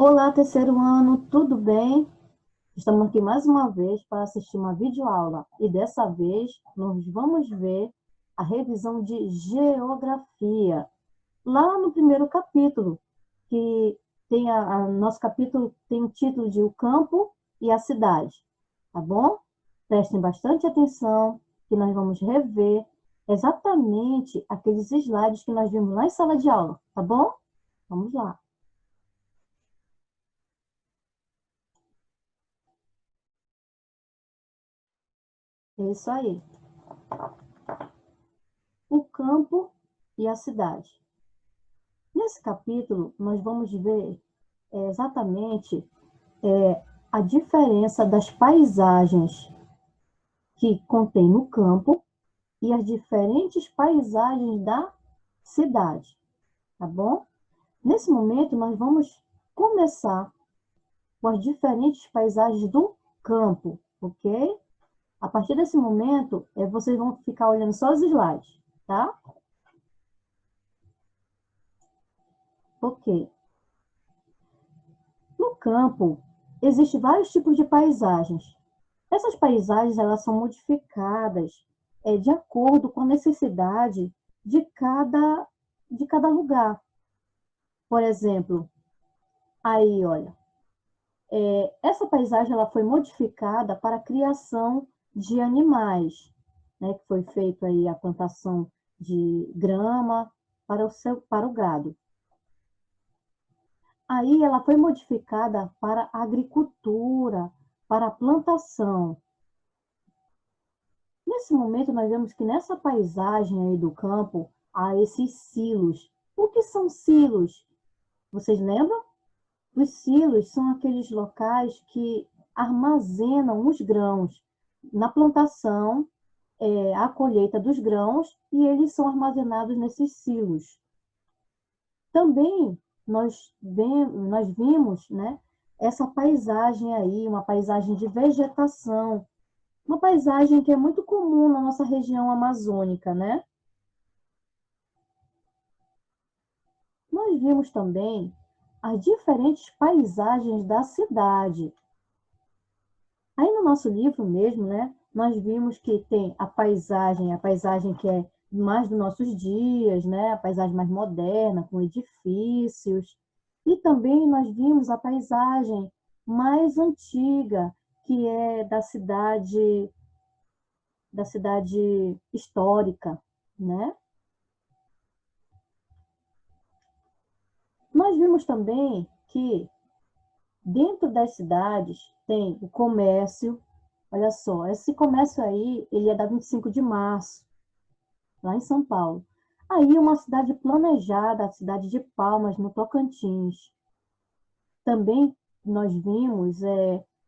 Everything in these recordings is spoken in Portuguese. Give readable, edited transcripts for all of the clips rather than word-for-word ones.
Olá, terceiro ano, tudo bem? Estamos aqui mais uma vez para assistir uma videoaula e dessa vez nós vamos ver a revisão de geografia. Lá no primeiro capítulo, que tem nosso capítulo tem o título de O Campo e a Cidade, tá bom? Prestem bastante atenção que nós vamos rever exatamente aqueles slides que nós vimos lá em sala de aula, tá bom? Vamos lá. É isso aí. O campo e a cidade. Nesse capítulo, nós vamos ver exatamente a diferença das paisagens que contém no campo e as diferentes paisagens da cidade, tá bom? Nesse momento, nós vamos começar com as diferentes paisagens do campo, ok? A partir desse momento, vocês vão ficar olhando só os slides, tá? Ok. No campo, existem vários tipos de paisagens. Essas paisagens elas são modificadas de acordo com a necessidade de cada lugar. Por exemplo, aí, olha, essa paisagem ela foi modificada para a criação de animais, né, que foi feito aí a plantação de grama para o gado. Aí ela foi modificada para a agricultura, para a plantação. Nesse momento, nós vemos que nessa paisagem aí do campo, há esses silos. O que são silos? Vocês lembram? Os silos são aqueles locais que armazenam os grãos. Na plantação, a colheita dos grãos, e eles são armazenados nesses silos. Também nós vimos, né, essa paisagem aí, uma paisagem de vegetação, uma paisagem que é muito comum na nossa região amazônica, né? Nós vimos também as diferentes paisagens da cidade. Aí no nosso livro mesmo, né, nós vimos que tem a paisagem que é mais dos nossos dias, né, a paisagem mais moderna, com edifícios. E também nós vimos a paisagem mais antiga, que é da cidade histórica, né? Nós vimos também que dentro das cidades tem o comércio. Olha só, esse comércio aí, ele é da 25 de março, lá em São Paulo. Aí uma cidade planejada, a cidade de Palmas, no Tocantins. Também nós vimos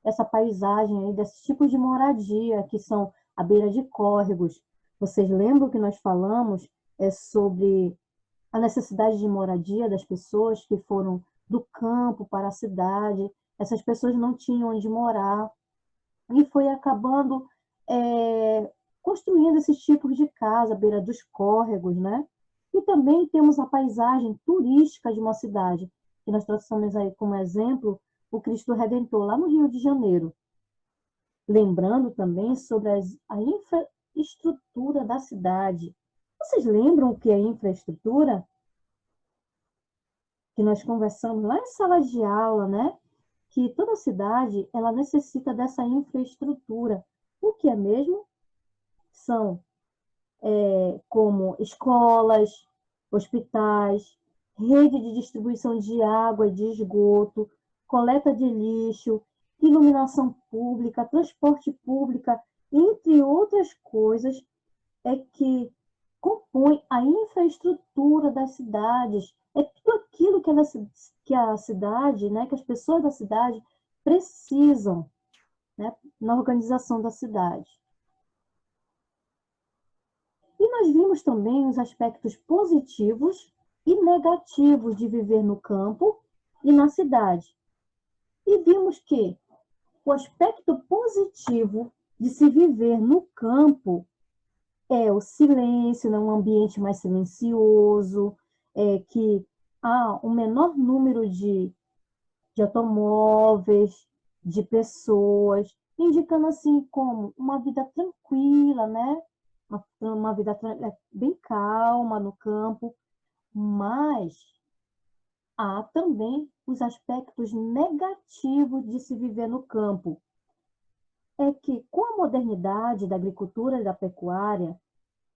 essa paisagem aí desses tipos de moradia, que são à beira de córregos. Vocês lembram que nós falamos sobre a necessidade de moradia das pessoas que foram do campo para a cidade? Essas pessoas não tinham onde morar e foi acabando construindo esses tipos de casa à beira dos córregos, né? E também temos a paisagem turística de uma cidade, que nós trouxemos aí como exemplo o Cristo Redentor, lá no Rio de Janeiro. Lembrando também sobre a infraestrutura da cidade. Vocês lembram o que é infraestrutura? Que nós conversamos lá em sala de aula, né? Que toda cidade ela necessita dessa infraestrutura. O que é mesmo? São como escolas, hospitais, rede de distribuição de água e de esgoto, coleta de lixo, iluminação pública, transporte público, entre outras coisas, é que compõe a infraestrutura das cidades. É tudo aquilo que a cidade, né, que as pessoas da cidade precisam, né, na organização da cidade. E nós vimos também os aspectos positivos e negativos de viver no campo e na cidade. E vimos que o aspecto positivo de se viver no campo é o silêncio, né? Um ambiente mais silencioso, que há um menor número de automóveis, de pessoas, indicando assim como uma vida tranquila, né? Uma vida bem calma no campo, mas há também os aspectos negativos de se viver no campo. É que, com a modernidade da agricultura e da pecuária,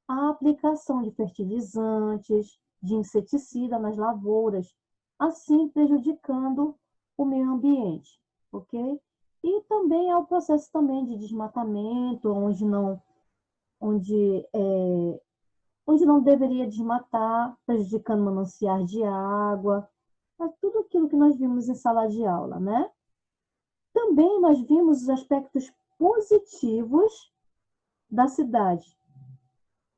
a aplicação de fertilizantes, de inseticida nas lavouras, assim prejudicando o meio ambiente, ok? E também há o processo também de desmatamento, onde, é, onde não deveria desmatar, prejudicando mananciais de água, tudo aquilo que nós vimos em sala de aula, né? Também nós vimos os aspectos positivos da cidade.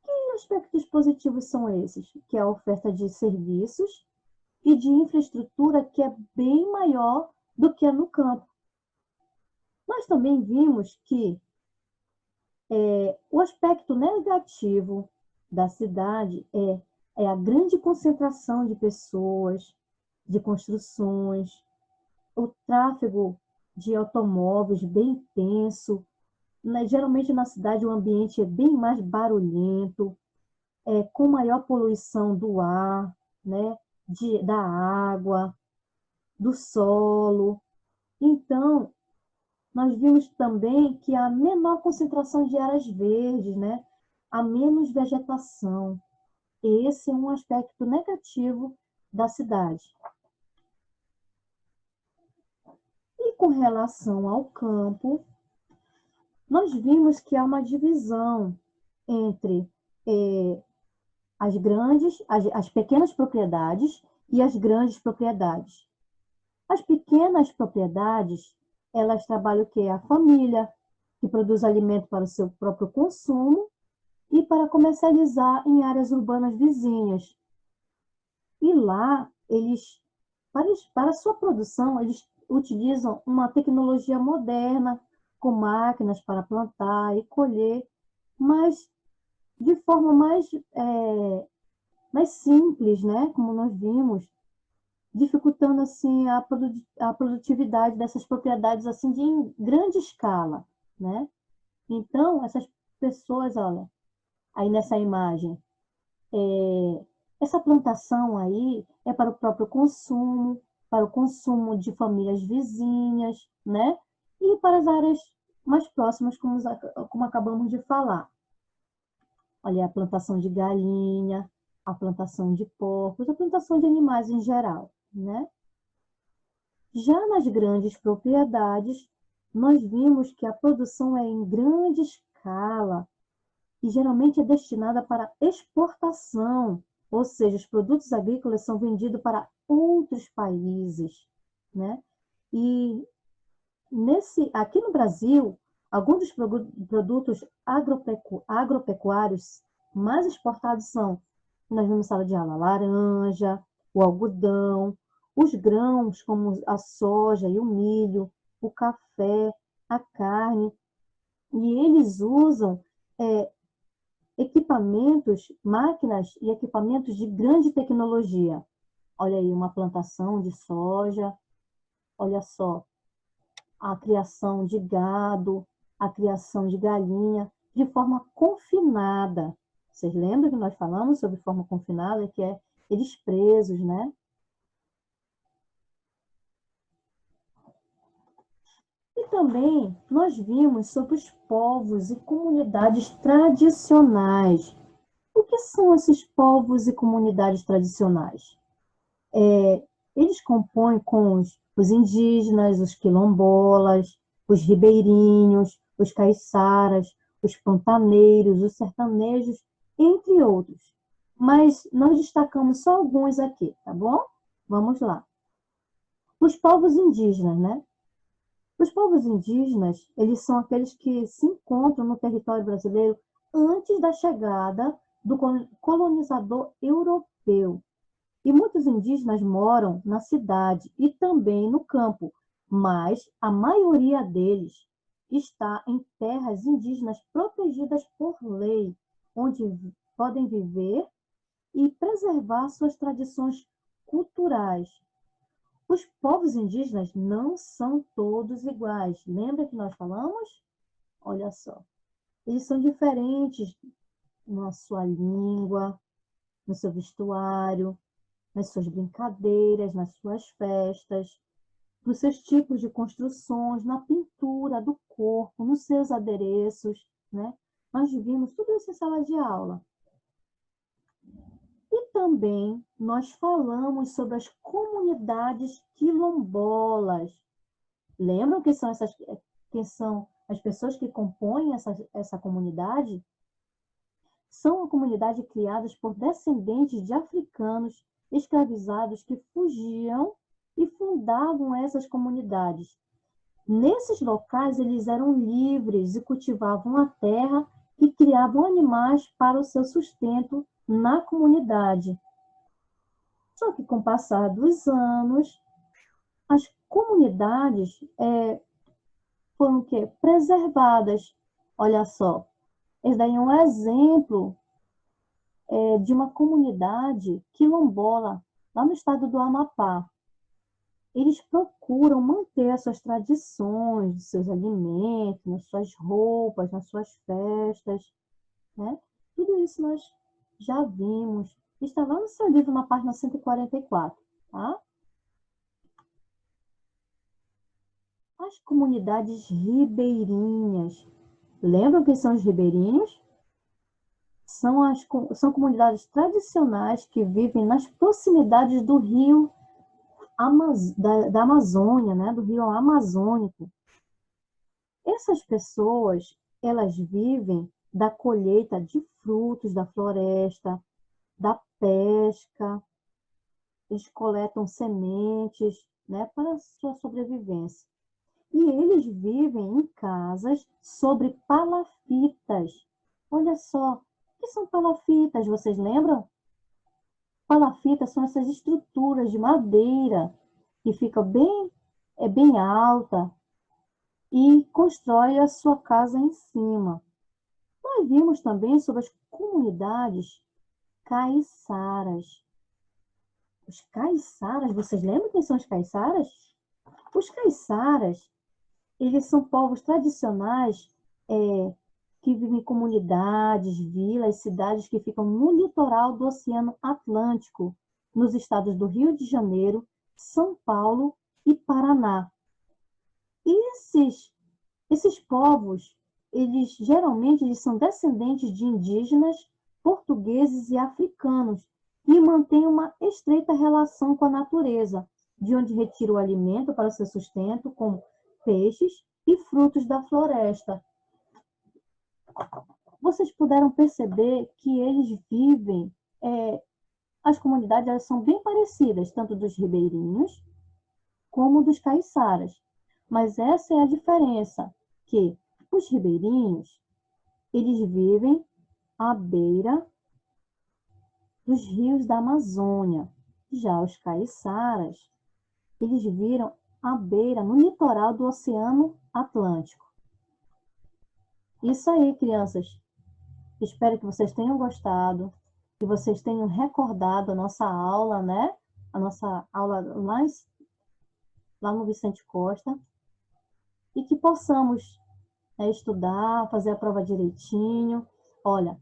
Que aspectos positivos são esses? Que é a oferta de serviços e de infraestrutura que é bem maior do que no campo. Nós também vimos que o aspecto negativo da cidade é a grande concentração de pessoas, de construções, o tráfego de automóveis bem intenso. Geralmente na cidade o ambiente é bem mais barulhento, com maior poluição do ar, né, da água, do solo. Então, nós vimos também que há menor concentração de áreas verdes, né, há menos vegetação. Esse é um aspecto negativo da cidade. E com relação ao campo, nós vimos que há uma divisão entre as pequenas propriedades e as grandes propriedades. As pequenas propriedades, elas trabalham o quê? A família, que produz alimento para o seu próprio consumo e para comercializar em áreas urbanas vizinhas. E lá, para a sua produção, eles utilizam uma tecnologia moderna, com máquinas para plantar e colher, mas de forma mais simples, né? Como nós vimos, dificultando assim a produtividade dessas propriedades assim de em grande escala, né? Então, essas pessoas, olha, aí nessa imagem, essa plantação aí é para o próprio consumo, para o consumo de famílias vizinhas, né? E para as áreas mais próximas, como acabamos de falar. Olha, a plantação de galinha, a plantação de porcos, a plantação de animais em geral, né? Já nas grandes propriedades, nós vimos que a produção é em grande escala e geralmente é destinada para exportação, ou seja, os produtos agrícolas são vendidos para outros países, né? E aqui no Brasil, alguns dos produtos agropecuários mais exportados são, nós vimos sala de aula, a laranja, o algodão, os grãos como a soja e o milho, o café, a carne, e eles usam equipamentos, máquinas e equipamentos de grande tecnologia. Olha aí, uma plantação de soja, olha só, a criação de gado, a criação de galinha, de forma confinada. Vocês lembram que nós falamos sobre forma confinada, que é eles presos, né? E também nós vimos sobre os povos e comunidades tradicionais. O que são esses povos e comunidades tradicionais? Eles compõem com os indígenas, os quilombolas, os ribeirinhos, os caiçaras, os pantaneiros, os sertanejos, entre outros. Mas nós destacamos só alguns aqui, tá bom? Vamos lá. Os povos indígenas, né? Os povos indígenas, eles são aqueles que se encontram no território brasileiro antes da chegada do colonizador europeu. E muitos indígenas moram na cidade e também no campo, mas a maioria deles está em terras indígenas protegidas por lei, onde podem viver e preservar suas tradições culturais. Os povos indígenas não são todos iguais. Lembra que nós falamos? Olha só. Eles são diferentes na sua língua, no seu vestuário, nas suas brincadeiras, nas suas festas, nos seus tipos de construções, na pintura do corpo, nos seus adereços, né? Nós vimos tudo isso em sala de aula. E também nós falamos sobre as comunidades quilombolas. Lembram quem são as pessoas que compõem essa comunidade? São uma comunidade criadas por descendentes de africanos escravizados que fugiam e fundavam essas comunidades. Nesses locais, eles eram livres e cultivavam a terra e criavam animais para o seu sustento na comunidade. Só que, com o passar dos anos, as comunidades foram preservadas. Olha só, esse daí é um exemplo de uma comunidade quilombola, lá no estado do Amapá. Eles procuram manter as suas tradições, os seus alimentos, nas suas roupas, nas suas festas, né? Tudo isso nós já vimos. Está lá no seu livro, na página 144, tá? As comunidades ribeirinhas. Lembram quem são os ribeirinhos? São comunidades tradicionais que vivem nas proximidades do rio da Amazônia, né? Do rio Amazônico. Essas pessoas, elas vivem da colheita de frutos da floresta, da pesca, eles coletam sementes, né, para a sua sobrevivência. E eles vivem em casas sobre palafitas. Olha só, o que são palafitas, vocês lembram? Palafitas são essas estruturas de madeira que ficam bem alta e constrói a sua casa em cima. Nós vimos também sobre as comunidades caiçaras. Os caiçaras, vocês lembram quem são os caiçaras? Os caiçaras, eles são povos tradicionais que vivem em comunidades, vilas, cidades que ficam no litoral do Oceano Atlântico, nos estados do Rio de Janeiro, São Paulo e Paraná. E esses povos, geralmente são descendentes de indígenas, portugueses e africanos, e mantêm uma estreita relação com a natureza, de onde retiram o alimento para o seu sustento, como peixes e frutos da floresta. Vocês puderam perceber que eles vivem, as comunidades elas são bem parecidas, tanto dos ribeirinhos como dos caiçaras. Mas essa é a diferença, que os ribeirinhos, eles vivem à beira dos rios da Amazônia. Já os caiçaras, eles viram à beira, no litoral do Oceano Atlântico. Isso aí, crianças. Espero que vocês tenham gostado, que vocês tenham recordado a nossa aula, né? A nossa aula lá no Vicente Costa. E que possamos estudar, fazer a prova direitinho. Olha,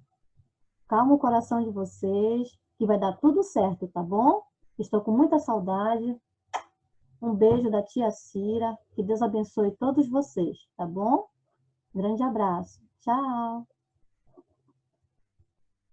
calma o coração de vocês, que vai dar tudo certo, tá bom? Estou com muita saudade. Um beijo da tia Cira. Que Deus abençoe todos vocês, tá bom? Grande abraço. Tchau!